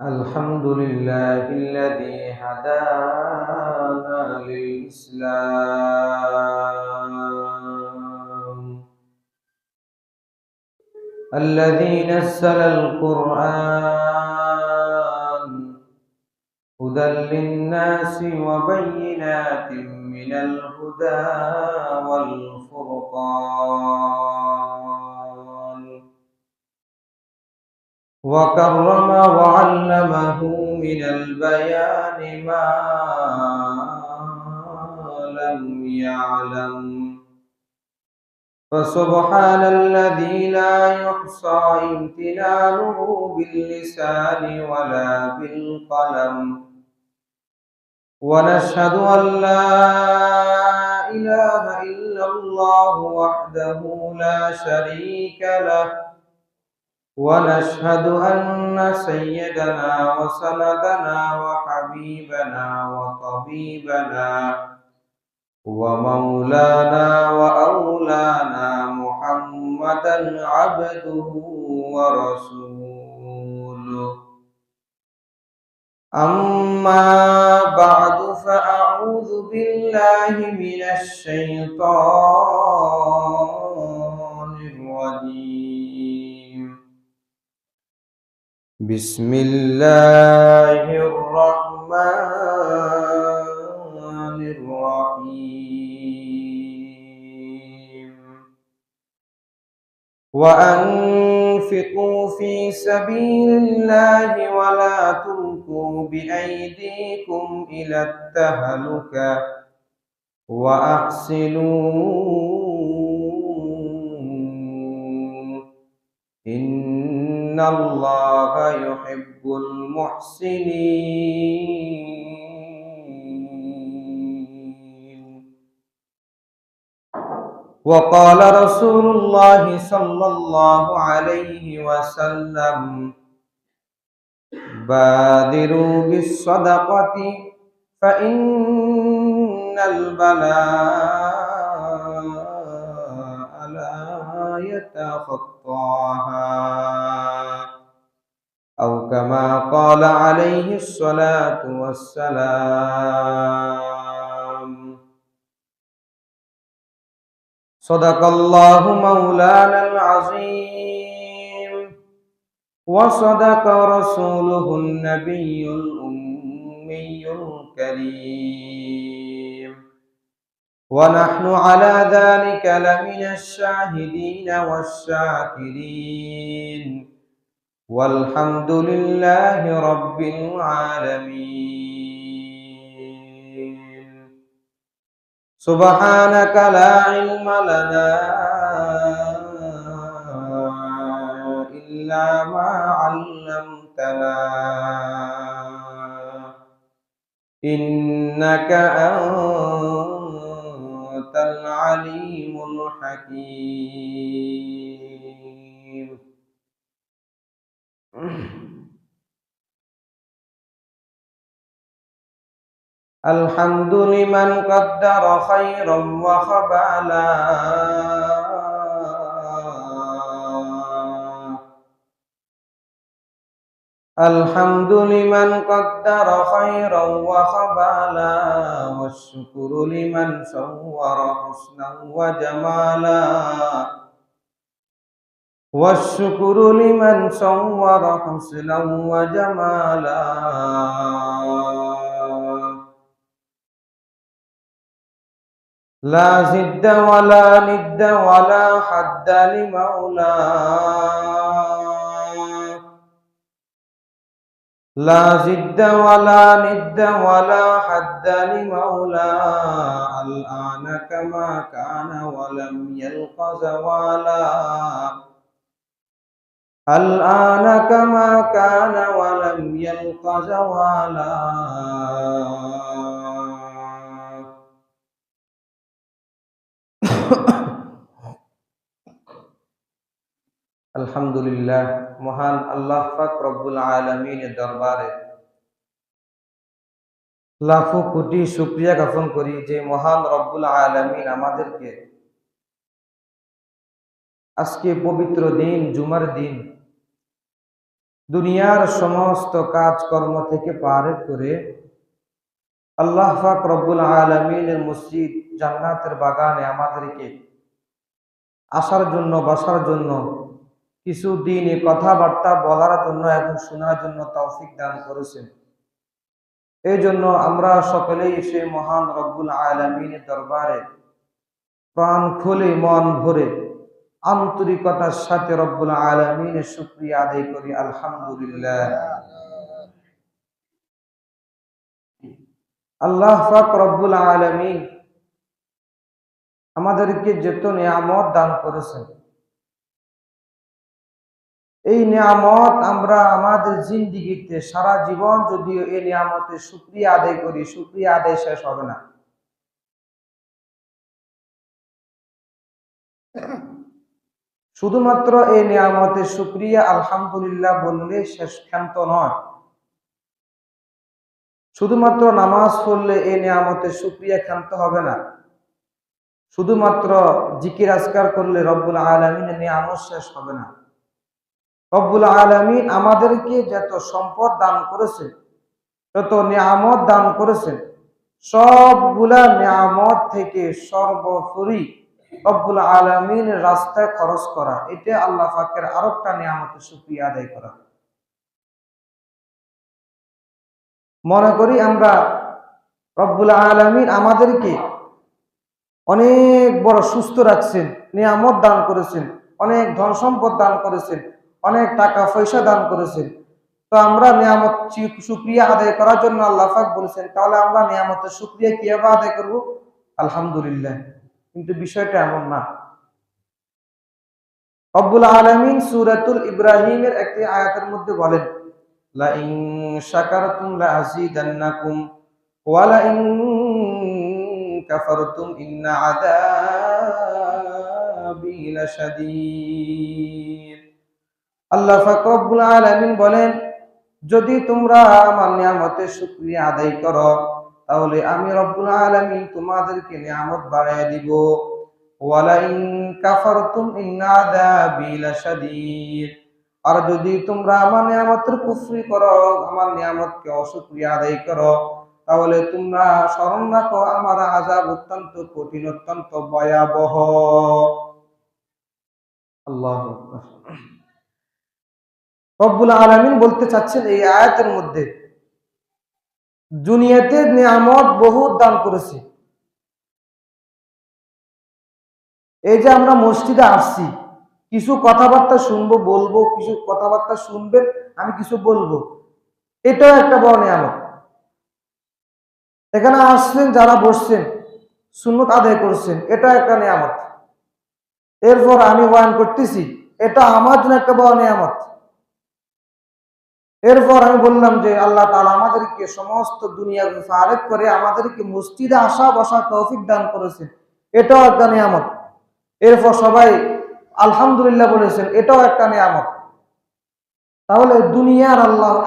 الحمد لله الذي هدانا للإسلام، الذي نزل القرآن هدى للناس وبينات من الهدى والفرقان، وكرم وعلمه من البيان ما لم يعلم، فسبحان الذي لا يحصى امتنانه باللسان ولا بالقلم، ونشهد أن لا إله إلا الله وحده لا شريك له، ونشهد أن سيدنا وسندنا وحبيبنا وطبيبنا ومولانا وأولانا محمدا عبده ورسوله. أما بعد، فأعوذ بالله من الشيطان الرجيم. بسم الله الرحمن الرحيم. وأنفقوا في سبيل الله ولا تلقوا بأيديكم إلى التهلكة وأحسنوا إن الله يحب المحسنين. وقال رسول الله صلى الله عليه وسلم: بادروا بالصدقة فإن البلاء لا يتخطاها، أو كما قال عليه الصلاة والسلام. صدق الله مولانا العظيم، وصدق رسوله النبي الأمي الكريم، ونحن على ذلك لمن الشاهدين والشاكرين، والحمد لله رب العالمين. سبحانك لا علم لنا إلا ما علمتنا، إنك أنت العليم الحكيم. الحمد لمن قدر خيرا وخبالا، الحمد لمن قدر خيرا وخبالا، والشكر لمن صور حسنا وجمالا، والشكر لمن صور حسنا وجمالا. لا زد ولا ند ولا حد لمولاه، لا زد ولا ند ولا حد لمولاه، الآن كما كان ولم يلق زوالا، الآن كما كان ولم يلق زوالا. আলহামদুলিল্লাহ, মহান আল্লাহ পাক রব্বুল আলামিনের দরবারে লাখো কোটি শুকরিয়া জ্ঞাপন করি যে মহান রব্বুল আলামিন আমাদেরকে আজকে পবিত্র দিন, জুমার দিন। দুনিয়ার সমস্ত কাজকর্ম থেকে পার করে আল্লাহ পাক রব্বুল আলামিনের মসজিদ জান্নাতের বাগানে আমাদেরকে আসার জন্য, বসার জন্য, কিছু দিনে কথাবার্তা বলার জন্য এবং শোনার জন্য তৌফিক দান করেছেন। এই জন্য আমরা সকলেই সে মহান রব্বুল আলামিনের দরবারে প্রাণ খুলে, মন ভরে, আন্তরিকতার সাথে রব্বুল আলামিনের শুকরিয়া আদায় করি, আলহামদুলিল্লাহ। আল্লাহ পাক রব্বুল আলামিন আমাদেরকে যত নিয়ামত দান করেছেন, এই নিয়ামত আমরা আমাদের জিন্দেগিতে সারা জীবন যদিও এই নিয়ামতের শুকরিয়া আদায় করি, শুকরিয়া আদায় শেষ হবে না। শুধুমাত্র এই নিয়ামতের শুকরিয়া আলহামদুলিল্লাহ বললে শেষ ক্ষান্ত নয়। শুধুমাত্র নামাজ পড়লে এই নিয়ামতের শুকরিয়া ক্ষান্ত হবে না। শুধুমাত্র জিকির আজকার করলে রব্বুল আলামিনের নিয়ামত শেষ হবে না। রব্বুল আলামিন আমাদেরকে যত সম্পদ দান করেছে, যত নিয়ামত দান করেছেন, সবগুলা নিয়ামত থেকে সর্বোপরি রব্বুল আলামিনের রাস্তায় খরচ করা, এটা আল্লাহ পাকের আরেকটা নিয়ামতের শুকরিয়া আদায় করা। মনে করি আমরা রব্বুল আলামিন আমাদেরকে অনেক বড় সুস্থ রাখছেন, নিয়ামত দান করেছেন, অনেক ধন সম্পদ দান করেছেন, অনেক টাকা পয়সা দান করেছেন। তো আমরা নিয়ামত শুকরিয়া আদায় করার জন্য আল্লাহ পাক বলেছেন, তাহলে আমরা নিয়ামতের শুকরিয়া কিভাবে আদায় করব? আলহামদুলিল্লাহ। কিন্তু বিষয়টা এমন না। রব্বুল আলামিন সূরাতুল ইব্রাহিমের একটি আয়াতের মধ্যে বলেন, লা ইন শাকারতুম লা আযীদান্নাকুম ওয়া লা ইন কাফারতুম ইন্না আযাবি লাশাদীদ। আল্লাহ পাক রব্বুল আলামিন বলেন, যদি তোমরা আমার নিয়ামতের শুকরিয়া আদায় করো, তাহলে আমি রব্বুল আলামিন তোমাদেরকে নিয়ামত বাড়ায় দিব। ওয়ালা ইন কাফারতুম ইন্না আযাবি লাশাদীদ। আর যদি তোমরা আমার নিয়ামতের কুফরি করো, আমার নিয়ামতকে অশুকরিয়া আদায় করো, তাহলে তোমরা স্মরণ রাখো আমার আযাব অত্যন্ত কঠিন, অত্যন্ত ভয়াবহ। আল্লাহু আকবার। রব্বুল আলামিন বলতে চাচ্ছেন এই আয়াতের মধ্যে, দুনিয়াতে নিয়ামত বহুত দান করেছি। এই যে আমরা মসজিদে আসছি, কিছু কথাবার্তা শুনবো, বলবো, কিছু কথাবার্তা শুনবেন, আমি কিছু বলবো, এটাও একটা বড় নিয়ামত। এখানে আসছেন, যারা বসছেন, সুন্নত আদায় করছেন, এটা একটা নিয়ামত। এরপর আমি বয়ান করতেছি, এটা আমার জন্য একটা বড় নিয়ামত। এরপর আমি বললাম যে আল্লাহ তাআলা আমাদেরকে সমস্ত দুনিয়া ফারেক করে আমাদেরকে মসজিদে আসা বসা তৌফিক দান করেছেন, এটাও একটা নিয়ামত। এরপর সবাই আলহামদুলিল্লাহ বলেছেন, এটাও একটা নিয়ামত। তাহলে দুনিয়ার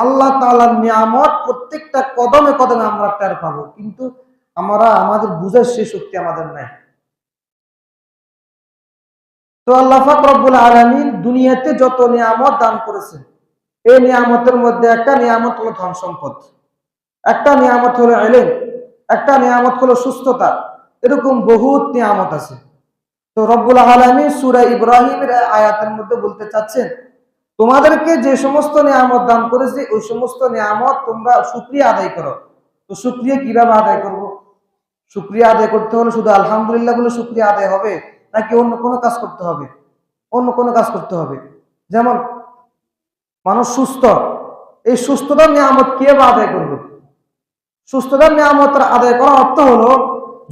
আল্লাহ তাআলার নিয়ামত প্রত্যেকটা কদমে কদমে আমরা টের পাবো, কিন্তু আমাদের বুঝার সেই শক্তি আমাদের নাই। তো আল্লাহ পাক রব্বুল আলামিন দুনিয়াতে যত নিয়ামত দান করেছেন, এই নিয়ামতের মধ্যে একটা নিয়ামত হলো ধন সম্পদ, একটা নিয়ামত হলো ইলম, একটা নিয়ামত হলো সুস্থতা। এরকম বহুত নিয়ামত আছে। তো রব্বুল আলামিন সূরা ইব্রাহিমের আয়াতের মধ্যে বলতে চাচ্ছেন, তোমাদেরকে যে সমস্ত নিয়ামত দান করেছি, ওই সমস্ত নিয়ামত তোমরা শুকরিয়া আদায় করো। তো শুকরিয়া কিভাবে আদায় করব? শুকরিয়া আদায় করতে হলে শুধু আলহামদুলিল্লাহ বলে শুকরিয়া আদায় হবে, নাকি অন্য কোনো কাজ করতে হবে? অন্য কোনো কাজ করতে হবে। যেমন মানুষ সুস্থ, এই সুস্থতার নিয়ামত কিভাবে আদায় করবে? সুস্থতার নিয়ামত আদায় করার অর্থ হলো,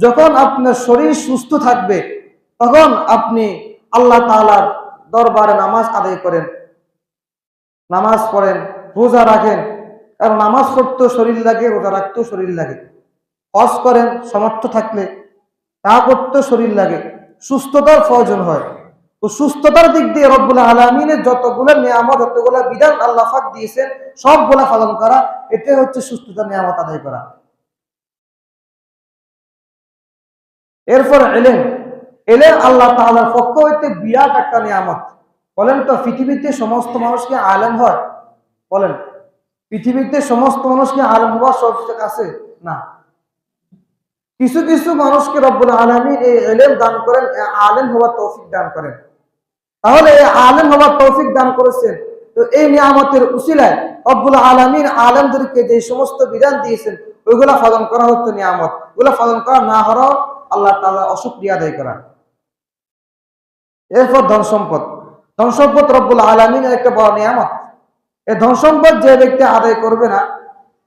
যখন আপনার শরীর সুস্থ থাকবে, তখন আপনি আল্লাহ তাআলার দরবারে নামাজ আদায় করেন, নামাজ পড়েন, রোজা রাখেন। কারণ নামাজ পড়তেও শরীর লাগে, রোজা রাখতেও শরীর লাগে। হজ করেন সামর্থ্য থাকলে, তা করতেও শরীর লাগে। সুস্থতার প্রয়োজন হয়। তো সুস্থতার দিক দিয়ে রব্বুল আলামিনের যতগুলো নিয়ামত, যতগুলো বিধান আল্লাহ পাক দিয়েছেন, সবগুলা পালন করা, এটাই হচ্ছে সুস্থতার নিয়ামত আদায় করা। এরপর ইলম, এলেম আল্লাহ তাআলার পক্ষ হইতে বিরাট একটা নিয়ামত। বলেন তো পৃথিবীতে সমস্ত মানুষকে আলেম হয়? বলেন, পৃথিবীতে সমস্ত মানুষকে আলেম হওয়ার সুযোগ আছে? না। কিছু কিছু মানুষকে রব্বুল আলামিন এই ইলম দান করেন, আলেম হওয়ার তৌফিক দান করেন। তাহলে এই আলেম হওয়ার তৌফিক দান করেছেন, তো এই নিয়ামতের উসিলায় রব্বুল আলামিন আলেমদেরকে যে সমস্ত বিধান দিয়েছেন ওইগুলা পালন করা হচ্ছে নিয়ামত, ওগুলা পালন করা না হওয়াও আল্লাহ তাআলা অশুকরিয়া আদায় করা। এরপর ধন সম্পদ। ধন সম্পদ রব্বুল আলামিনের একটা বড় নিয়ামত। এই ধন সম্পদ যে ব্যক্তি আদায় করবে না,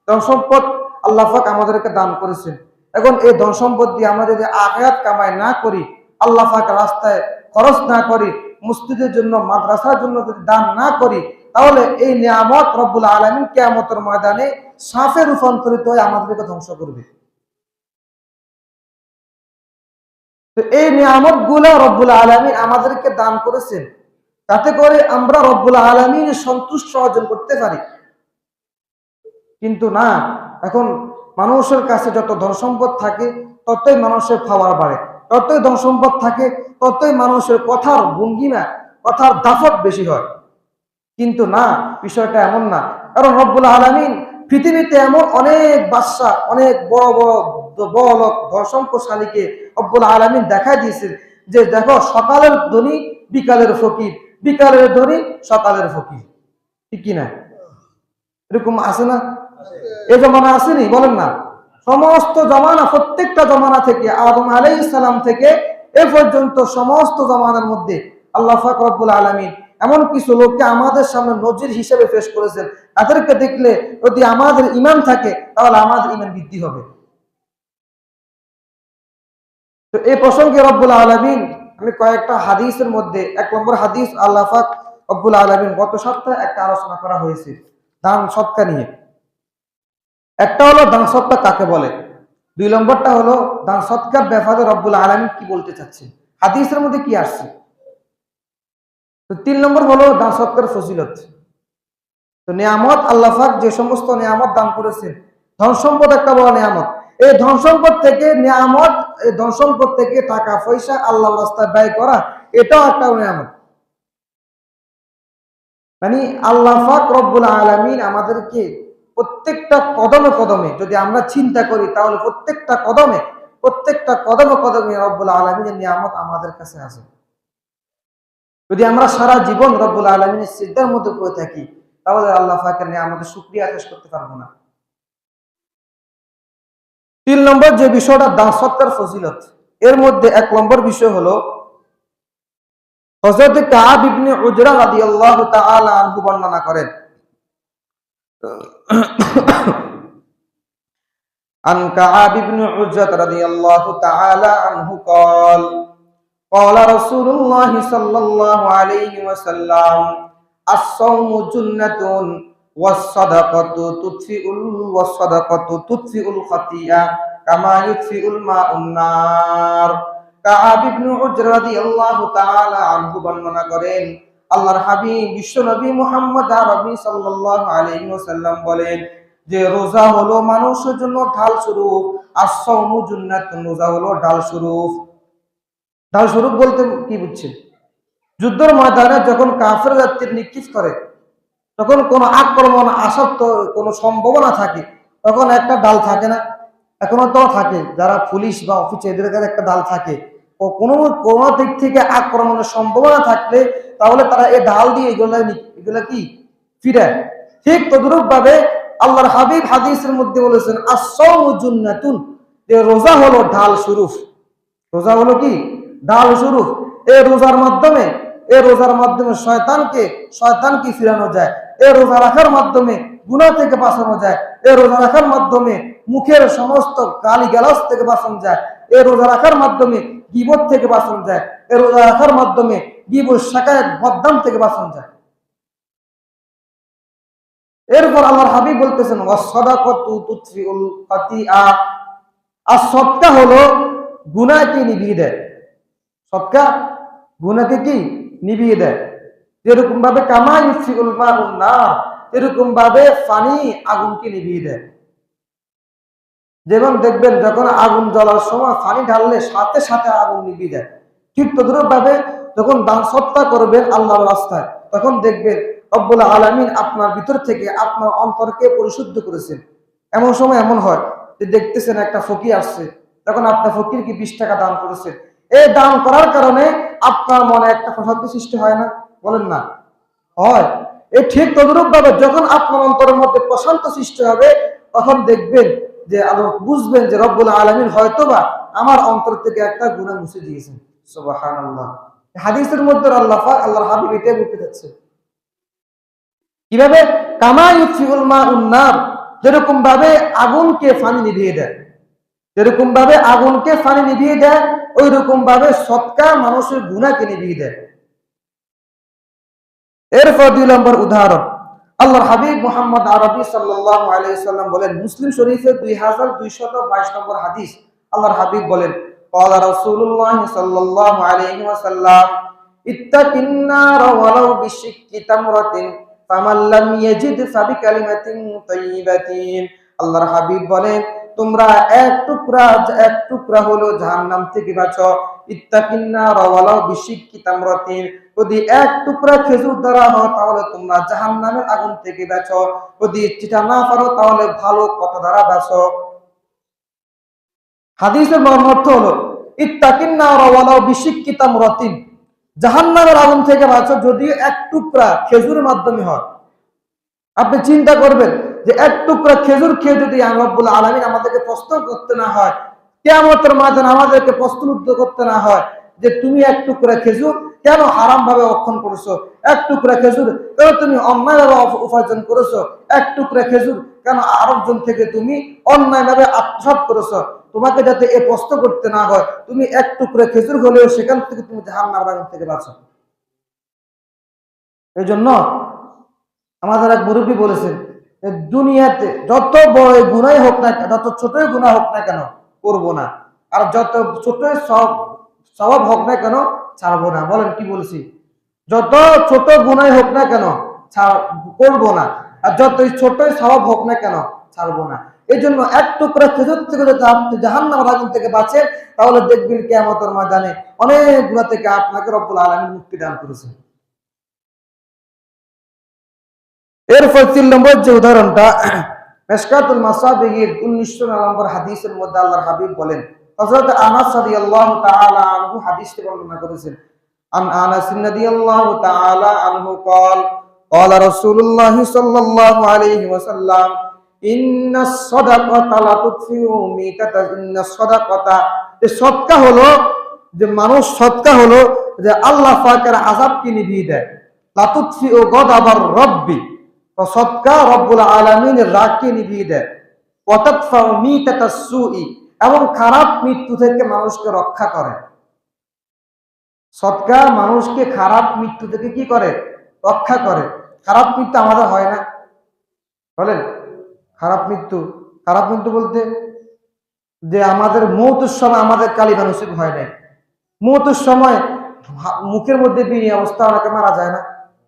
ধন সম্পদ আল্লাহ পাক আমাদেরকে দান করেছেন। এখন এই ধন সম্পদ দিয়ে আমরা যদি আখিরাত কামাই না করি, আল্লাহ পাক রাস্তায় খরচ না করি, মসজিদের জন্য মাদ্রাসার জন্য যদি দান না করি, তাহলে এই নিয়ামত রব্বুল আলামিন কিয়ামতের ময়দানে সাপে রূপান্তরিত হয়ে আমাদেরকে ধ্বংস করবে। তো এই নিয়ামত গুলা রব্বুল আলামিন আমাদেরকে দান করেছেন যাতে করে আমরা রব্বুল আলামিনের সন্তুষ্ট অর্জন করতে পারি। কিন্তু না, এখন মানুষের কাছে যত ধন সম্পদ থাকে ততই মানুষের পাওয়ার বাড়ে, ততই ধন সম্পদ থাকে ততই মানুষের কথার ভঙ্গিমা, কথার দাফট বেশি হয়। কিন্তু না, বিষয়টা এমন না। কারণ রব্বুল আলামিন পৃথিবীতে এমন অনেক বাদশা, অনেক বড় বড় বড় লোক ধন সম্পদশালীকে রব্বুল আলামিন দেখাই দিয়েছেন যে দেখো, সকালের ধনী বিকালের ফকির, বিকালের ধনী সকালের ফকির। ঠিক কিনা? এরকম আছে না? এই জমানা আসেনি? বলেন না। সমস্ত জমানা, প্রত্যেকটা জমানা থেকে আদম আলাইহিস সালাম থেকে এ পর্যন্ত সমস্ত জমানার মধ্যে আল্লাহ পাক রব্বুল আলামিন এমন কিছু লোককে আমাদের সামনে নজির হিসেবে পেশ করেছেন, তাদেরকে দেখলে যদি আমাদের ঈমান থাকে তাহলে আমাদের ঈমান বৃদ্ধি হবে। তো এই প্রসঙ্গে রব্বুল আলামিন, আমি কয়েকটা হাদিসের মধ্যে এক নম্বর হাদিস, আল্লাহ পাক রব্বুল আলামিন গত সপ্তাহে একটা আলোচনা করা হয়েছে দান সদকা নিয়ে। একটা হলো দান সদকা কাকে বলে, দুই নম্বরটা হলো দান সদকার ব্যাপারে রব্বুল আলামিন কি বলতে চাচ্ছেন, হাদিসের মধ্যে কি আসছে। তো তিন নম্বর হলো দান সদকার ফজিলত। তো নিয়ামত, আল্লাহ পাক যে সমস্ত নিয়ামত দান করেছেন, ধন সম্পদ একটা বড় নিয়ামত। এই ধন সম্পদ থেকে নিয়ামত, এই ধন সম্পদ থেকে টাকা পয়সা আল্লাহর রাস্তায় ব্যয় করা, এটাও একটা নিয়ামত। মানে আল্লাহ পাক রব্বুল আলামিন আমাদেরকে প্রত্যেকটা কদমে কদমে যদি আমরা চিন্তা করি, তাহলে প্রত্যেকটা কদমে কদমে রব্বুল আলামিনের নিয়ামত আমাদের কাছে আছে। যদি আমরা সারা জীবন রব্বুল আলামিনের সিজদার মধ্যে পড়ে থাকি, তাহলে আল্লাহ পাকের নিয়ামতের শুকরিয়া আদায় করতে পারবো না। তিন নম্বর যে বিষয়টা দান সদকার ফজিলত, এর মধ্যে এক নম্বর বিষয় হলো হযরত কাব ইবনে উজরা রাদিয়াল্লাহু তাআলা আনহু বর্ণনা করেন, আন কাব ইবনে উজরা রাদিয়াল্লাহু তাআলা আনহু قال قال رسول الله صلى الله عليه وسلم الصوم جنة والصدقة تطفئ الخطيئة كما يطفئ الماء النار। কাব ইবনে উজরা রাদিয়াল্লাহু তাআলা আনহু বর্ণনা করেন, আল্লাহর হাবিব বিশ্ব নবী মুহাম্মদ আরবি সাল্লাল্লাহু আলাইহি ওয়াসাল্লাম বলেন যে রোজা হলো মানুষের জন্য ঢাল স্বরূপ। আস-সাওমু জুন্নাতুন, রোজা হলো ঢাল স্বরূপ। ঢাল স্বরূপ বলতে কি বুঝছেন? যুদ্ধের ময়দানে যখন কাফের জাতির নিক্ষেপ করে, তখন কোন আক্রমণ আসার তো কোনো সম্ভাবনা থাকে, তখন একটা ডাল থাকে না? এখনো তো থাকে, যারা পুলিশ বা অফিসে এদের কাছে একটা ডাল থাকে। ও কোনো দিক থেকে আক্রমণের সম্ভাবনা থাকলে তাহলে তারা এই ডাল দিয়ে এগুলা কি ফিরায়। ঠিক তদ্রূপ ভাবে আল্লাহর হাবিব হাদিসের মধ্যে বলেছেন আস-সাওমু জুন্নাতুন, যে রোজা হলো ঢাল স্বরূপ। রোজা হলো কি? ঢাল স্বরূপ। এই রোজার মাধ্যমে শয়তানকে ফিরানো যায়। এই রোজা রাখার মাধ্যমে গুনাহ থেকে বাঁচানো যায়। এই রোজা রাখার মাধ্যমে মুখের সমস্ত গালিগালাজ থেকে বাঁচানো যায়। এই রোজা রাখার মাধ্যমে গীবত থেকে বাঁচানো যায়। এই রোজা রাখার মাধ্যমে গীবত, শিকায়ত, বদনাম থেকে বাঁচানো যায়। এরপর আল্লাহর হাবিব বলতেছেন ওয়াস-সাদাকাতু তুতফিউল খাতিআ, আর সদকা হলো গুনাহকে নিভিয়ে দেয়। সদকা গুনাহকে কি নিভিয়ে দেয়। যেরকম ভাবে কামা ইউফিউল মাউন নার, এরকম ভাবে পানি আগুনকে নিভিয়ে দেয়। যেমন দেখবেন যখন আগুন জ্বলার সময় পানি ঢাললে সাথে সাথে আগুন নিভিয়ে যায়। ঠিক তদ্রুপ ভাবে যখন দান সৎকা করবেন আল্লাহর রাস্তায়, তখন দেখবেন রব্বুল আলামিন আপনার ভিতর থেকে আপনার অন্তরকে পরিশুদ্ধ করেছেন। এমন সময় এমন হয় যে দেখতেছেন একটা ফকির আসছে, তখন আপনার ফকিরকে 20 টাকা দান করেছেন। এই দান করার কারণে আপনার মনে একটা প্রশান্তি সৃষ্টি হয় না? বলেন না, হয়? এই ঠিক তদ্রুপ ভাবে যখন আপনার অন্তরের মধ্যে প্রশান্ত সৃষ্টি হবে, তখন দেখবেন যে বুঝবেন যে রব্বুল আলামিন হয়তোবা আমার অন্তর থেকে একটা গুনাহ মুছে দিয়েছেন। সুবহানাল্লাহ। হাদিসের মধ্যে আল্লাহর হাবিব এটাই বলতে যাচ্ছে। কিভাবে? কামা ইউতফিউল মাউন নার, যেরকম ভাবে আগুনকে পানি নিভিয়ে দেয়, যেরকম ভাবে আগুনকে পানি নিভিয়ে দেয়, ওই রকম ভাবে সদকা মানুষের গুনাহকে নিভিয়ে দেয়। এরপর 2 নম্বর উদাহরণ, আল্লাহর হাবিব মুহাম্মদ আরবি সাল্লাল্লাহু আলাইহি সাল্লাম বলেন, মুসলিম শরীফের 2222 নম্বর হাদিস, আল্লাহর হাবিব বলেন, ক্বালা রাসূলুল্লাহ সাল্লাল্লাহু আলাইহি ওয়াসাল্লাম, ইত্তাকিন নার ওয়ালাউ বিশিক্কি তামরাতিন ফামান লাম ইয়াজিদ ফাবিকালিমাতিন তাইয়্যিবাতিন। আল্লাহর হাবিব বলেন, তোমরা এক টুকরা হলো জাহান্নাম থেকে বাঁচো। ইত্তাকিন নার ওয়ালাউ বিশিক্কি তামরাতিন, যদি এক টুকরা খেজুর দ্বারা হয় তাহলে তোমরা জাহান্নামের আগুন থেকে বাঁচো, যদি সেটা না পারো তাহলে ভালো কথা দ্বারা বাঁচো। হাদিসের মর্ম অর্থ হলো, ইত্তাকিন নার ওয়ালাউ বিশিক্কি তামরাতিন, জাহান্নামের আগুন থেকে বাঁচো যদি এক টুকরা খেজুরের মাধ্যমে হয়। আপনি চিন্তা করবেন যে এক টুকরা খেজুর খেয়ে যদি রব্বুল আলামিন আমাদেরকে প্রশ্ন করতে না হয়, কিয়ামতের ময়দানে আমাদেরকে প্রশ্নউত্ত করতে না হয় যে তুমি এক টুকরা খেজুর কেন হারাম ভাবে অক্ষণ করেছো, এক টুকরা খেজুর কেন তুমি অন্যায় ভাবে উপার্জন করেছো, এক টুকরা খেজুর কেন আরেকজন থেকে তুমি অন্যায় ভাবে আত্মসাৎ করেছো, তোমাকে যাতে এ প্রশ্ন করতে না হয়, তুমি এক টুকরা খেজুর হলেও সেখান থেকে তুমি জাহান্নামের আগুন থেকে বাঁচো। এই জন্য আমাদের এক মুরব্বী বলেছেন, দুনিয়াতে যত বড় গুনাহ হোক না, যত ছোটই গুনাহ হোক না কেন করবো না, আর যত ছোটই সওয়াব হোক না কেন ছাড়বো না। বলেন কি বলছি? যত ছোট গুনাহ হোক না কেন করবো না, আর যতই ছোটই সওয়াব হোক না কেন ছাড়বো না। এই জন্য এক টুকরা খেজুর থেকে যদি আপনি জাহান্নামের আগুন থেকে বাঁচেন, তাহলে দেখবেন কিয়ামতের ময়দানে অনেক গুনাহ থেকে আপনাকে রব্বুল আলামিন মুক্তি দান করেছেন। এরপর 3 নম্বর যে উদাহরণটা, মিশকাতুল মাসাবিহির 1909 নম্বর হাদিসের মধ্যে আল্লাহর হাবিব বলেন, হযরত আনাস রাদিয়াল্লাহু তাআলা আনহু হাদিসটি বর্ণনা করেছেন, আন আনাস রাদিয়াল্লাহু তাআলা আনহু قال قال رسول الله صلى الله عليه وسلم ان الصدقه لا تطفئ ميتة ان الصدقه, সদকা হলো যে মানুষ, সদকা হলো যে আল্লাহ পাকের আযাবকে নিভিয়ে দেয়। লা তুতফিউ গাদাবার রব্বি, তো সদকা রব্বুল আলামিনের রাগকে নিভিয়ে দেয়। ওয়া তাদফাউ মিতাতাস সুই, এবং খারাপ মৃত্যু থেকে মানুষকে রক্ষা করে। সদকা মানুষকে খারাপ মৃত্যু থেকে কি করে? রক্ষা করে। খারাপ মৃত্যু আমাদের হয় না? বলেন, খারাপ মৃত্যু বলতে যে আমাদের মৌতের সময় আমাদের কালিমা নসিব হয় নাই, মৌতের সময় মুখের মধ্যে বিনি অবস্থা অনেকে মারা যায় না,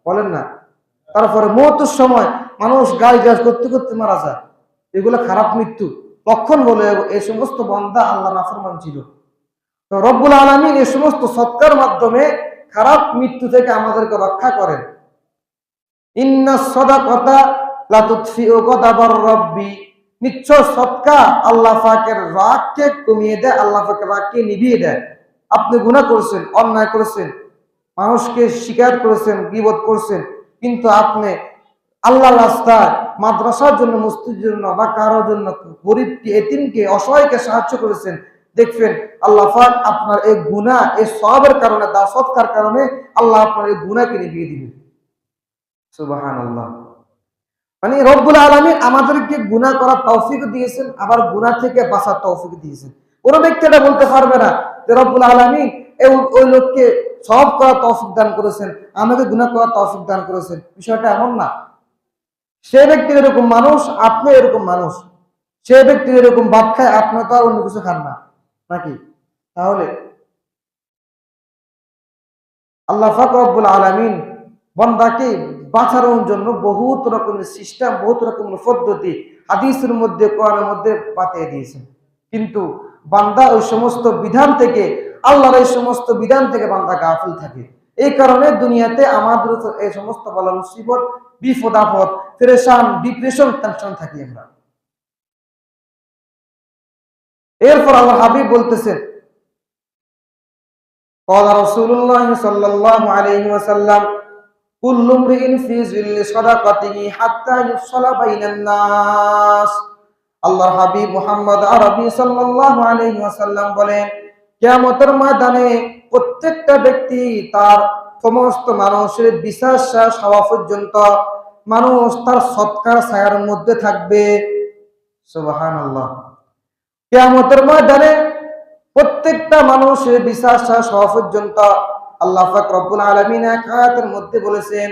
বলেন না? তারপরে মৌতের সময় মানুষ গালি গাছ করতে করতে মারা যায়, এগুলো খারাপ মৃত্যু লক্ষণ বলে এই সমস্ত বান্দা আল্লাহ নাফরমান ছিল। তো রব্বুল আলামিন এই সমস্ত সদকার মাধ্যমে খারাপ মৃত্যু থেকে আমাদেরকে রক্ষা করেন। ইন্নাস সাদাকাতা লা তুতফিউ গাদাবার রব্বি, নিশ্চয় সদকা আল্লাহ পাকের রাগকে কমিয়ে দেয়, আল্লাহ পাকের রাগকে নিভিয়ে দেয়। আপনি গুনাহ করেছেন, অন্যায় করেছেন, মানুষকে শিকায়ত করেছেন, গীবত করেছেন, কিন্তু আপনি আল্লাহর রাস্তায় মাদ্রাসার জন্য, মসজিদের জন্য বা কারোর জন্য গরিবকে, এতিমকে, অসহায়কে সাহায্য করেছেন, দেখবেন আল্লাহ পাক আপনার এই গুনাহ, এই সওয়াবের কারণে, দা সদকার কারণে আল্লাহ আপনার এই গুনাহকে নিভিয়ে দিবেন। সুবহানাল্লাহ। মানে রব্বুল আলামিন আমাদেরকে গুনাহ করার তৌফিক দিয়েছেন, আবার গুনাহ থেকে বাঁচার তৌফিক দিয়েছেন। কোন ব্যক্তি এটা বলতে পারবে না যে রব্বুল আলামিন ওই লোককে সওয়াব করার তৌফিক দান করেছেন, আমাকে গুনাহ করার তৌফিক দান করেছেন। বিষয়টা এমন না। সে ব্যক্তি এরকম মানুষ, আপনি এরকম মানুষ। সে ব্যক্তি এরকম ভাত খায়, আপনি তো আর অন্য কিছু খান না, নাকি? তাহলে আল্লাহ পাক রব্বুল আলামিন বান্দাকে বাঁচানোর জন্য বহুত রকমের সিস্টেম, বহুত রকমের পদ্ধতি হাদিসের মধ্যে, কোরআনের মধ্যে বাতিয়ে দিয়েছেন। কিন্তু বান্দা ওই সমস্ত বিধান থেকে আল্লাহর এই সমস্ত বিধান থেকে বান্দা গাফিল থাকে। এই কারণে দুনিয়াতে আমাদের এই সমস্ত বলা মুসিবত, বিপদ আপদ, পেরেশান, ডিপ্রেশন, টেনশন থাকি আমরা। এরপর আল্লাহ হাবিব বলতেছেন, قال رسول الله صلى الله عليه وسلم كل امرئ في ظل صدقته حتى يفصل بين الناس। আল্লাহর হাবিব মুহাম্মদ আরবি সাল্লাল্লাহু আলাইহি ওয়াসাল্লাম বলেন, কিয়ামতের ময়দানে প্রত্যেকটা ব্যক্তি তার সমস্ত মানুষের বিচার শেষ হওয়া পর্যন্ত মানুষ তার সৎকার ছায়ার মধ্যে থাকবে। সুবহানাল্লাহ। কিয়ামতের ময়দানে প্রত্যেকটা মানুষের বিচার শেষ হওয়া পর্যন্ত আল্লাহ পাক রব্বুল আলামিন এক আয়াতের মধ্যে বলেছেন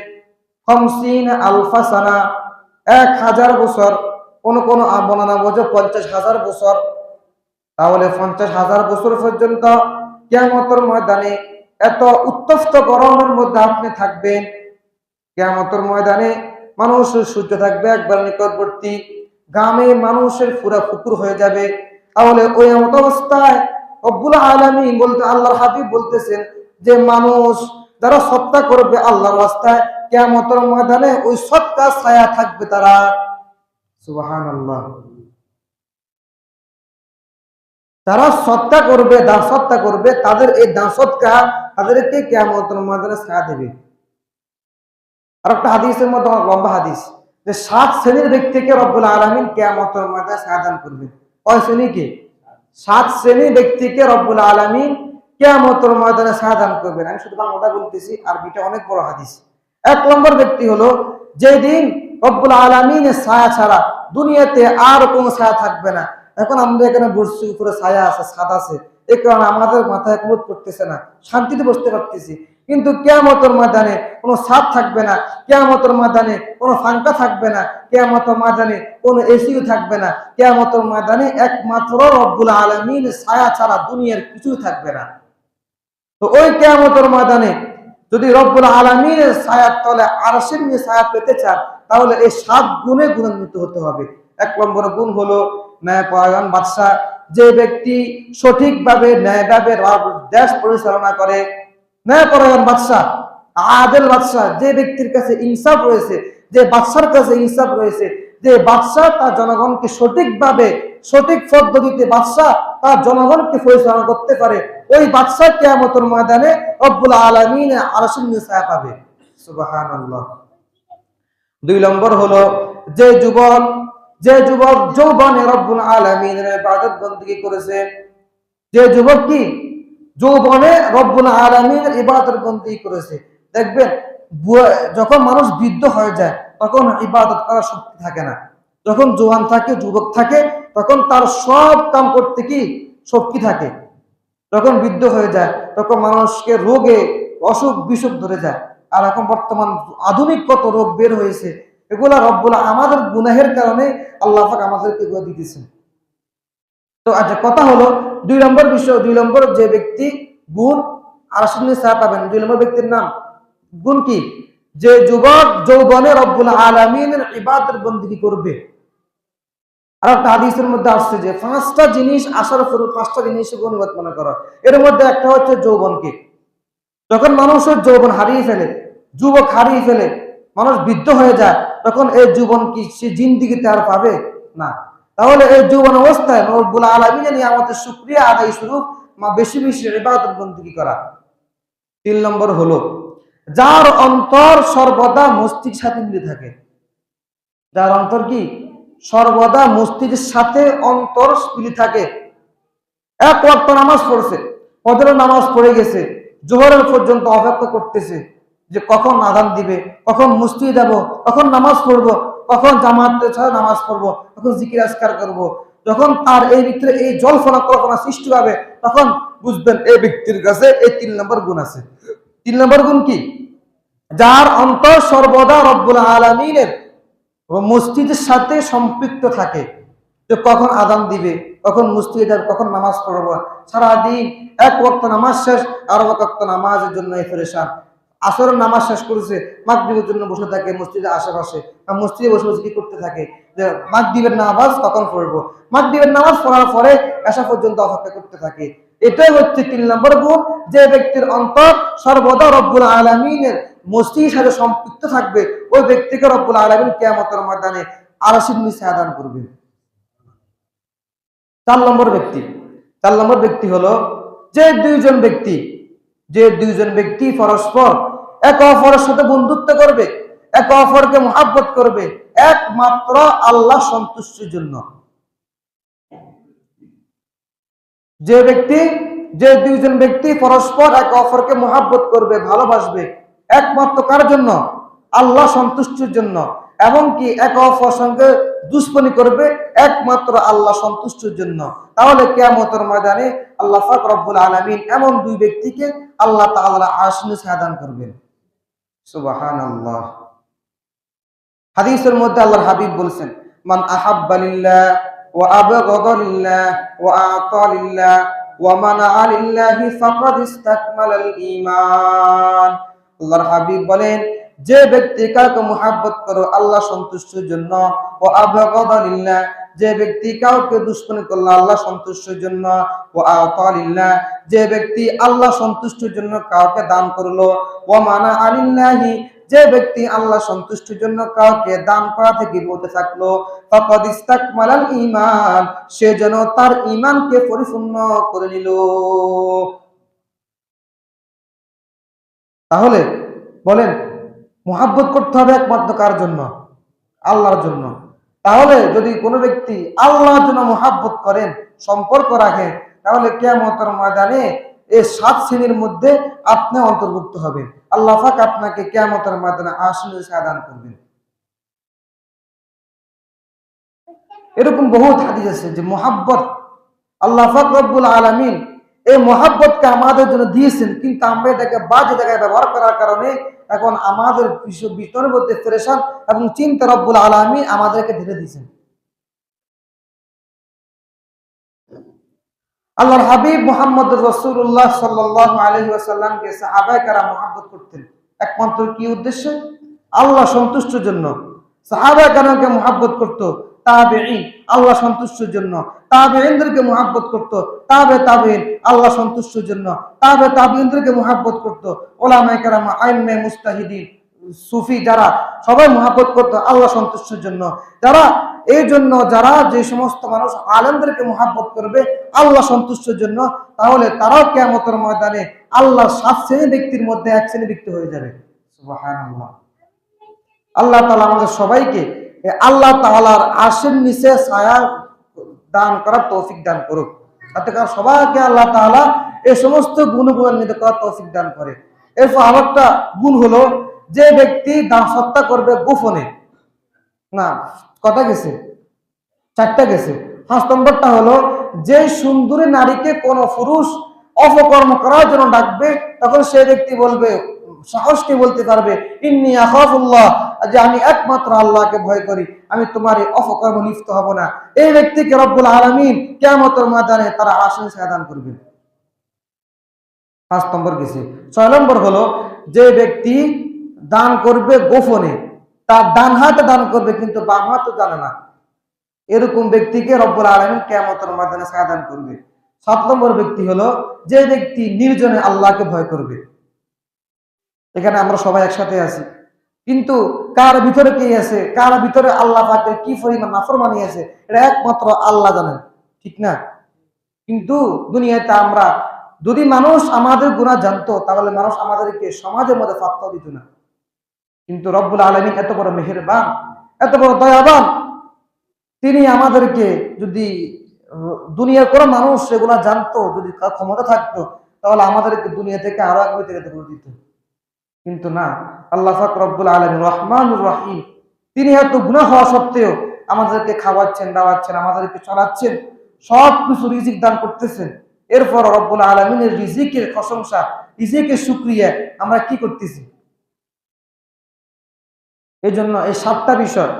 50 আলফা সানা, 1000 বছর, কোন কোন বর্ণনা বোঝে 50,000 বছর। তাহলে 50,000 বছর পর্যন্ত কিয়ামতের ময়দানে এত উত্তপ্ত গরমের মধ্যে আপনি থাকবেন। কিয়ামতের ময়দানে মানুষের সূর্য থাকবে একবার নিকটবর্তী, গ্রামে মানুষের পুরা পুকুর হয়ে যাবে। তাহলে ওই এমত অবস্থায় রব্বুল আলামিন বলতে আল্লাহর হাবিব বলতেছেন যে মানুষ যারা সৎকা করবে আল্লাহর রাস্তায়, কিয়ামতের ময়দানে ওই সৎকা ছায়া থাকবে তারা। সুবহানাল্লাহ। যারা সৎকা করবে, দান সৎকা করবে, তাদের এই দান সৎকা তাদেরকে কিয়ামতের ময়দানে ছায়া দেবে। আর একটা হাদিসের মধ্যে লম্বা হাদিস যে 7 শ্রেণীর ব্যক্তিকে রব্বুল আলামিন কিয়ামতের ময়দানে ছায়া দান করবে। কয় শ্রেণীকে? 7 শ্রেণীর ব্যক্তিকে রব্বুল আলামিন কিয়ামতের ময়দানে ছায়া দান করবেন। আমি শুধু বাংলাটা বলতেছি, আরবিটা অনেক বড় হাদিস। 1 নম্বর ব্যক্তি হলো যেদিন রব্বুল আলামিনের ছায়া ছাড়া দুনিয়াতে আর কোনো ছায়া থাকবে না। এখন আমরা এখানে বসছি, উপরে ছায়া আছে, ছাদ আছে, এই কারণে আমাদের মাথায় কুমুদ পড়তেছে না, শান্তিতে বসতে পারতেছি। কিন্তু কিয়ামতের ময়দানে কোনো ছাদ থাকবে না, কিয়ামতের ময়দানে কোনো ফাঙ্কা থাকবে না, কিয়ামতের ময়দানে কোনো এসিও থাকবে না, কিয়ামতের ময়দানে একমাত্র রব্বুল আলামিনের ছায়া ছাড়া দুনিয়ার কিছুই থাকবে না। তো ওই কিয়ামতের ময়দানে যদি রব্বুল আলামিনের ছায়ার তলে আরশের নিয়ে ছায়া পেতে চান, তাহলে এই 7 গুণে গুণান্বিত হতে হবে। 1 নম্বর গুণ হলো ন্যায়পরায়ণ বাদশা। যে ব্যক্তি সঠিকভাবে ন্যায়ভাবে দেশ পরিচালনা করে, ন্যায়পরায়ণ বাদশা, আদেল বাদশা, যে ব্যক্তির কাছে ইনসাফ রয়েছে, যে বাদশার কাছে ইনসাফ রয়েছে, যে বাদশা তার জনগণকে সঠিকভাবে সঠিক পদ্ধতিতে বাদশা তার জনগণকে পরিচালনা করতে পারে, ওই বাদশা কিয়ামতের ময়দানে রব্বুল আলামিনের আরশের নিচে ছায়া পাবে। সুবহানাল্লাহ। 2 নম্বর হলো যে যুবক যৌবনে রব্বুল আলামিনের ইবাদত বندگی করেছে, যে যুবক কি যৌবনে রব্বুল আলামিনের ইবাদত বندگی করেছে। দেখবেন যখন মানুষ বৃদ্ধ হয়ে যায় তখন ইবাদত করার শক্তি থাকে না। যখন জওয়ান থাকে, যুবক থাকে, তখন তার সব কাম করতে কি শক্তি থাকে। যখন বৃদ্ধ হয়ে যায় তখন মানুষকে রোগে অসুখ বিসুখ ধরে যায়। আর এখন বর্তমান আধুনিক কত রোগ বের হয়েছে, এগুলা রব্বুল আমাদের গুনাহের কারণে আল্লাহ পাক আমাদেরকে এগুলো দিতেছেন। তো আচ্ছা, কথা হলো 2 নম্বর বিষয়, 2 নম্বর যে ব্যক্তি গুণ আরশের নিচে ছায়া পাবেন, 2 নম্বর ব্যক্তির নাম গুণ কি? যে যুবক যৌবনে রব্বুল আলামিনের ইবাদত বندگی করবে। আর একটা হাদিসের মধ্যে আসছে যে 5টা জিনিস আসার পর 5টা জিনিসের গনিমত মনে করা। এর মধ্যে একটা হচ্ছে যৌবনকে। যখন মানুষের যৌবন হারিয়ে ফেলে, যুবক হারিয়ে ফেলে, মানুষ বৃদ্ধ হয়ে যায়, তখন এই যৌবন কি সে জিন্দেগিতে আর পাবে না। তাহলে এই যৌবন অবস্থায় রব্বুল আলামিনের নিয়ামতের শুকরিয়া আদায় স্বরূপ বেশি বেশি ইবাদত বندگی করা। 3 নম্বর হলো যার অন্তর সর্বদা মস্তিষ্কের সাথে মিলে থাকে। যার অন্তর কি সর্বদা মস্তিষ্কের সাথে অন্তর মিলে থাকে। 1 ওয়াক্ত নামাজ পড়ছে, ফজরের নামাজ পড়ে গেছে, জোহরের পর্যন্ত অপেক্ষা করতেছে যে কখন আযান দিবে, কখন মসজিদে যাব, কখন নামাজ পড়ব, কখন জামাতের সাথে নামাজ পড়ব, কখন জিকির আজকার করব। যখন তার এই ভিতরে এই জল্পনা কল্পনা সৃষ্টি হবে, তখন বুঝবেন এই ব্যক্তির কাছে এই 3 নম্বর গুণ আছে। 3 নম্বর গুণ কি? যার অন্তর সর্বদা রব্বুল আলামিনের মসজিদের সাথে সম্পৃক্ত থাকে, যে কখন আযান দিবে, কখন মসজিদে যাব, কখন নামাজ পড়ব। সারাদিন 1 ওয়াক্ত নামাজ শেষ, আর 1 ওয়াক্ত নামাজের জন্য পরেশান। আসরের নামাজ শেষ করেছে, মাগরিবের জন্য বসে থাকে মসজিদের আশেপাশে, আর মসজিদে বসে বসে কি করতে থাকে যে মাগরিবের নামাজ কখন পড়বো, মাগরিবের নামাজ পড়ার পরে এশা পর্যন্ত অপেক্ষা করতে থাকে। এটাই হচ্ছে 3 নম্বর গুণ, যে ব্যক্তির অন্তর সর্বদা রব্বুল আলামিনের মসজিদের সাথে সম্পৃক্ত থাকবে, ওই ব্যক্তিকে রব্বুল আলামিন কিয়ামতের ময়দানে আরশের নিচে আদান করবেন। 4 নম্বর ব্যক্তি হলো যে দুইজন ব্যক্তি পরস্পর একে অপরের সাথে বন্ধুত্ব করবে, একে অপরকে মহাব্বত করবে একমাত্র আল্লাহ সন্তুষ্টির জন্য। যে দুইজন ব্যক্তি পরস্পর একে অপরকে মহাব্বত করবে, ভালোবাসবে একমাত্র কার জন্য? আল্লাহ সন্তুষ্টির জন্য। এমনকি একে অপরের সঙ্গে দুশ্মনী করবে একমাত্র আল্লাহ সন্তুষ্টির জন্য। তাহলে কিয়ামতের ময়দানে আল্লাহ পাক রব্বুল আলামিন এমন দুই ব্যক্তিকে আল্লাহ তাআলা আরশের নিচে আদান করবেন। সুবহানাল্লাহ। হাদিসের মধ্যে আল্লাহর হাবিব বলেছেন, মান আহাব্বা লিল্লাহ ওয়া আবগাদা লিল্লাহ ওয়া আতা লিল্লাহ ওয়া মানাআ লিল্লাহি ফাকাদ ইসতাকমালাল ঈমান। আল্লাহর হাবিব বলেন, যে ব্যক্তি কাউকে মুহাব্বত করো আল্লাহ সন্তুষ্টির জন্য, ও আবগাদা লিল্লাহ, যে ব্যক্তি কাউকে দুশমনি করলো আল্লাহ সন্তুষ্টির জন্য, ও আতা লিল্লাহ, যে ব্যক্তি আল্লাহ সন্তুষ্টির জন্য কাউকে দান করলো, ও মানাআ লিল্লাহি, যে ব্যক্তি আল্লাহ সন্তুষ্টির জন্য কাউকে দান করা থেকে বিরত থাকলো, ফাকাদ ইসতাকমালাল ঈমান, সে যেন তার ঈমানকে পরিপূর্ণ করে নিল। তাহলে বলেন, মুহাব্বত করতে হবে একমাত্র কার জন্য? আল্লাহর জন্য। তাহলে যদি কোনো ব্যক্তি আল্লাহর জন্য মুহাব্বত করেন, সম্পর্ক রাখেন, তাহলে কিয়ামতের ময়দানে এই 7 শ্রেণীর মধ্যে আপনি অন্তর্ভুক্ত হবেন। আল্লাহ পাক আপনাকে কিয়ামতের ময়দানে আরশের নিচে আদান করবেন। এরকম বহুত হাদিস আছে যে মুহাব্বত আল্লাহ পাক রব্বুল আলামিন এই মুহাব্বতকে আমাদের জন্য দিয়েছেন, কিন্তু আমরা এটাকে বাজে জায়গায় ব্যবহার করার কারণে এখন আমাদের ভিতরের মধ্যে পেরেশান এবং চিন্তা রব্বুল আলামিন আমাদেরকে ঢেলে দিয়েছেন। আল্লাহর হাবিব মুহাম্মদ রাসূলুল্লাহ সাল্লাল্লাহু আলাইহি ওয়াসাল্লামকে সাহাবায়ে কেরাম মুহাব্বত করতেন একমাত্র কি উদ্দেশ্যে? আল্লাহ সন্তুষ্টির জন্য। সাহাবায়ে কেরামকে মুহাব্বত করত তাবেঈন আল্লাহ সন্তুষ্টির জন্য, তাবেঈনদেরকে মুহাব্বত করত তাবেঈন আল্লাহ সন্তুষ্টির জন্য, তাবেঈনদেরকে মুহাব্বত করত উলামায়ে কেরাম, আইম্মে মুজতাহিদিন, সুফি, যারা সবাই মুহাব্বত করত আল্লাহ সন্তুষ্টির জন্য। যারা যে সমস্ত মানুষ আলেমদেরকে মুহাব্বত করবে আল্লাহ সন্তুষ্টির জন্য, তাহলে তারাও কিয়ামতের ময়দানে আল্লাহর 7 শ্রেণী ব্যক্তির মধ্যে 1 শ্রেণী ব্যক্তি হয়ে যাবে। সুবহানাল্লাহ। আল্লাহ তাআলা আমাদের সবাইকে আল্লাহ তাআলার আরশের নিচে ছায়া দান করার তৌফিক দান করুক। সবাইকে আল্লাহ তাআলা এই সমস্ত গুণান্বিত করার তৌফিক দান করে। এরপর আরেকটা গুণ হলো, যে ব্যক্তি দান সৎকা করবে গোপনে, না কথা গেছে 4টা গেছে। 5 নম্বরটা হলো, যে সুন্দরী নারীকে কোন পুরুষ অপকর্ম করার জন্য ডাকবে, তখন সে ব্যক্তি বলবে, সাহসকে বলতে পারবে, ইন্নী আখাফুল্লাহ, যে আমি একমাত্র আল্লাহকে ভয় করি, আমি তোমার এই অপকর্ম লিপ্ত হব না। এই ব্যক্তিকে রব্বুল আলামিন কিয়ামতের ময়দানে তারা আরশের নিচে আদান করবেন। 5 নম্বর গেছে। 6 নম্বর হলো, যে ব্যক্তি দান করবে গোপনে, তার ডান হাতে দান করবে কিন্তু বাম হাতে জানে না, এরকম ব্যক্তিকে রব্বুল আলামিন কিয়ামতের ময়দানে আদান করবে। 7 নম্বর ব্যক্তি হলো, যে ব্যক্তি নির্জনে আল্লাহকে ভয় করবে। এখানে আমরা সবাই একসাথে আছি, কিন্তু কার ভিতরে কি আছে, কার ভিতরে আল্লাহ পাকের কি পরিমাণ নাফরমানি আছে, এটা একমাত্র আল্লাহ জানেন, ঠিক না? কিন্তু দুনিয়াতে আমরা যদি মানুষ আমাদের গুনাহ জানতো, তাহলে মানুষ আমাদেরকে সমাজের মধ্যে পাত্তা দিত না। কিন্তু রব্বুল আলামিন এত বড় মেহেরবান, এত বড় দয়াবান, তিনি আমাদেরকে, যদি দুনিয়ার কোনো মানুষ সেগুলা জানতো, যদি ক্ষমতা থাকতো, তাহলে আমাদেরকে দুনিয়া থেকে আরো আগে থেকে করে দিত। কিন্তু না, আল্লাহ পাক রব্বুল আলামিন রহমানুর রহিম, তিনি এত গুনাহ হওয়া সত্ত্বেও আমাদেরকে খাওয়াচ্ছেন, দাওয়াচ্ছেন, আমাদেরকে চলাচ্ছেন, সবকিছু রিজিক দান করতেছেন। এরপর রব্বুল আলামিনের রিজিকের প্রশংসা, রিজিকের শুকরিয়া আমরা কি করতেছি? এই জন্য এই 7টা বিষয়।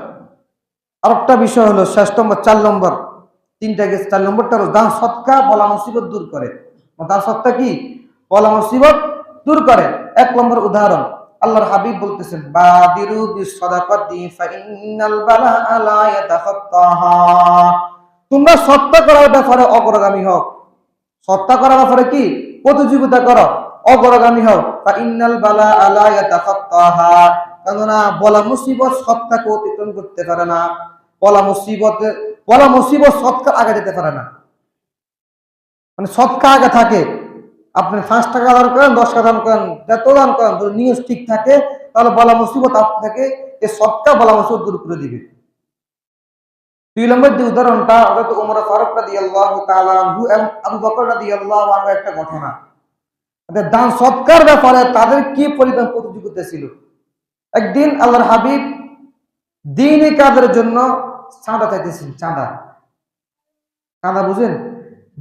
আরেকটা বিষয় হলো 4 নম্বর, 3টা গেছে। 4 নম্বরটা হলো দান সদকা বলা মুসিবত দূর করে। দান সদকা কি? বলা মুসিবত দূর করে। 1 নম্বর উদাহরণ, আল্লাহর হাবিব বলতেছেন, বাদিরু বিসসাদাকাতি ফাইন্নাল বালাআ লা ইয়াতাখাত্তাহা, তোমরা সদকা করার ব্যাপারে অগ্রগামী হও। সৎকা করার ব্যাপারে কি প্রতিযোগিতা করো, অগ্রগামী হও। ইন্নাল বালা আলা ইয়াতাখাত্তাহা, কেননা বলা মুসিবত সৎকাকে অতিক্রম করতে পারে না। বলা মুসিবত সৎকার আগে যেতে পারে না। মানে সৎকা আগে থাকে। আপনি 5 টাকা দান করেন, 10 টাকা দান করেন, যত দান করেন, যদি নিয়ত ঠিক থাকে তাহলে বলা মুসিবত আপনাকে এই সৎকা বলা মুসিবত দূর করে দিবে। 2 নম্বর যে উদাহরণটা, হযরত ওমর ফারুক রাদিয়াল্লাহু তাআলা আনহু এবং আবু বকর রাদিয়াল্লাহু আনহু একটা ঘটনা। তাদের দান সৎকার ব্যাপারে তাদের কি পরিমাণ প্রতিযোগিতা ছিল। একদিন আল্লাহর হাবিব দ্বীনি কাজের জন্য চাঁদা চাইতেছেন। চাঁদা বুঝেন?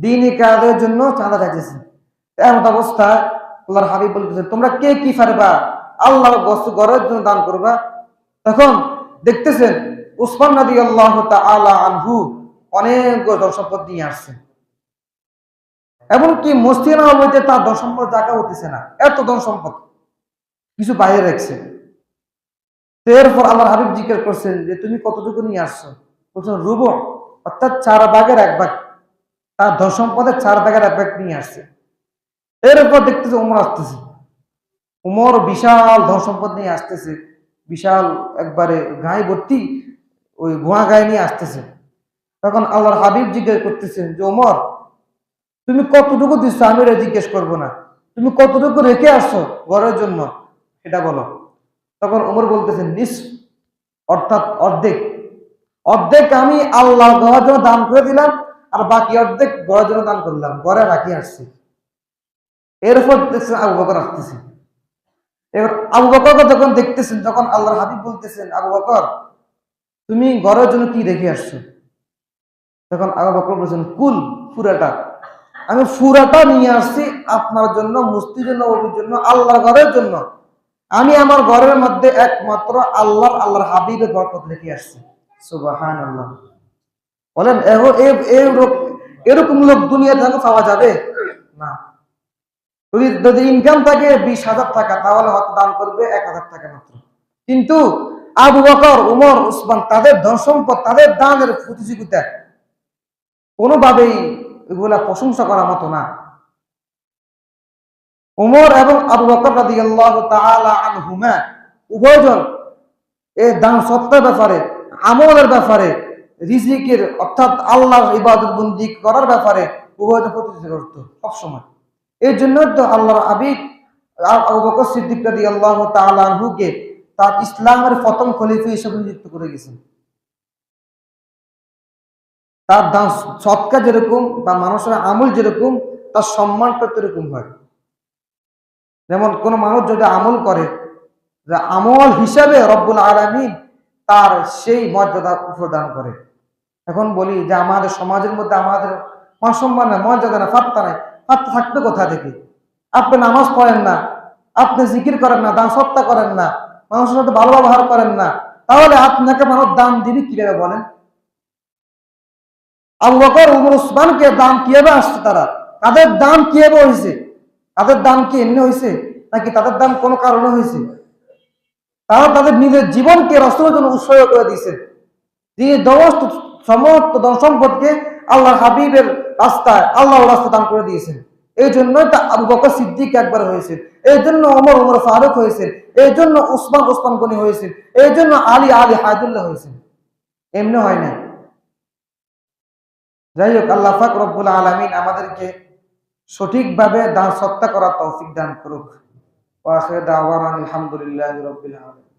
দ্বীনি কাজের জন্য চাঁদা চাইতেছেন। এমন অবস্থায় আল্লাহর হাবিব বলতেছেন, তোমরা কে কি পারবা আল্লাহর ঘরের জন্য দান করবা। তখন দেখতেছেন উসমান রাদিয়াল্লাহু তাআলা আনহু অনেক ধন সম্পদ নিয়ে আসছেন, এমনকি মসজিদে নববীতে তার ধন সম্পদ জায়গা হতেছে না, এত ধন সম্পদ কিছু বাইরে রাখছে। এরপর আল্লাহর হাবিব জিজ্ঞেস করছেন যে তুমি কতটুকু নিয়ে আসছো। বলছেন রুবু, অর্থাৎ 4 ভাগের 1 ভাগ, তার ধন সম্পদের 4 ভাগের 1 ভাগ নিয়ে আসছে। এরপর দেখতেছে উমর আসতেছে। উমর বিশাল ধন সম্পদ নিয়ে আসতেছে, বিশাল একবারে গায়ে ভর্তি ওই গোয়া গায়ে নিয়ে আসতেছে। তখন আল্লাহর হাবিব জিজ্ঞেস করতেছেন যে ওমর, তুমি কতটুকু দিচ্ছ আমি এটা জিজ্ঞেস করবো না, তুমি কতটুকু রেখে আসছো ঘরের জন্য এটা বলো। তখন ওমর বলতেছেন নিস, অর্থাৎ অর্ধেক। অর্ধেক আমি আল্লাহ ঘরের জন্য দান করে দিলাম, আর বাকি অর্ধেক ঘরের জন্য দান করলাম, ঘরে রাখি আসছি। এরপর দেখছেন আবু বকর আসতেছে। এবার আবু বকরকে যখন দেখতেছেন, যখন আল্লাহর হাবিব বলতেছেন আবু বকর তুমি ঘরের জন্য কি রেখে আসছো। তখন আবু বকর বলছেন কুল, পুরাটা, আমি পুরাটা নিয়ে আসছি আপনার জন্য, মসজিদের নববীর জন্য, আল্লাহর ঘরের জন্য। আমি আমার ঘরের মধ্যে একমাত্র আল্লাহর হাবিবের বরকত রেখে আসছি। সুবহানাল্লাহ। বলেন এরকম লোক দুনিয়াতে পাওয়া যাবে না। যদি ইনকাম থাকে 20,000 টাকা, তাহলে হয়তো দান করবে 1,000 টাকা মাত্র। কিন্তু আবু বকর, উমর, উসমান তাদের ধন সম্পদ, তাদের দানের প্রতিযোগিতা কোনোভাবেই এগুলা প্রশংসা করার মতো না। উমর এবং আবু বকর রাদিয়াল্লাহু তাআলা আনহুমা উভয়জন এই দান সত্তার ব্যাপারে, আমলের ব্যাপারে, রিজিকের অর্থাৎ আল্লাহর ইবাদত বন্দি করার ব্যাপারে উভয়জন প্রতিযোগিতা করত সবসময়। এই জন্য তো আল্লাহর হাবিব আবু বকর সিদ্দিক রাদিয়াল্লাহু তাআলা আনহুকে তার ইসলামের প্রথম খলিফা হিসেবে নিযুক্ত করে গেছেন। তার দান সৎকা যেরকম বা মানুষের আমল যেরকম, তার সম্মানটা সেরকম হয়। যেমন কোন মানুষ যদি আমল করে, যে আমল হিসাবে রব্বুল আলামিন তার সেই মর্যাদা প্রদান করে। এখন বলি যে আমাদের সমাজের মধ্যে আমাদের মান সম্মান নাই, মর্যাদা না, পাত্তা নাই। পাত্তা থাকবে কোথা থেকে? আপনি নামাজ পড়েন না, আপনি জিকির করেন না, দান সত্তা করেন না, মানুষের সাথে ভালো ব্যবহার করেন না, তাহলে আপনাকে মানুষ দান দিবে কিভাবে বলেন? আবু বকর, উমর, উসমানকে দান কিভাবে আসছে? তাদের দান কিভাবে হয়েছে? তাদের দান কি এমনি হয়েছে, নাকি তাদের দান কোনো কারণে হয়েছে? তারা তাদের নিজের জীবনকে রাসূলের জন্য উৎসর্গ করে দিয়েছেন। তিনি সমস্ত ধন সম্পদকে আল্লাহ হাবিবের রাস্তায়, আল্লাহর রাস্তায় দান করে দিয়েছেন। এই জন্যই তা আবু বকর সিদ্দিক একবার হয়েছে, এই জন্য ওমর ফারুক হয়েছে, এই জন্য উসমান গনি হয়েছে, এই জন্য আলী হায়দুল্লাহ হয়েছেন। এমনি হয় না। যাই হোক, আল্লাহ পাক রব্বুল আলামিন আমাদেরকে সঠিকভাবে দান সত্তা করার তৌফিক দান করুক। ওয়া আখিরু দাওয়ানা আলহামদুলিল্লাহি রাব্বিল আলামিন।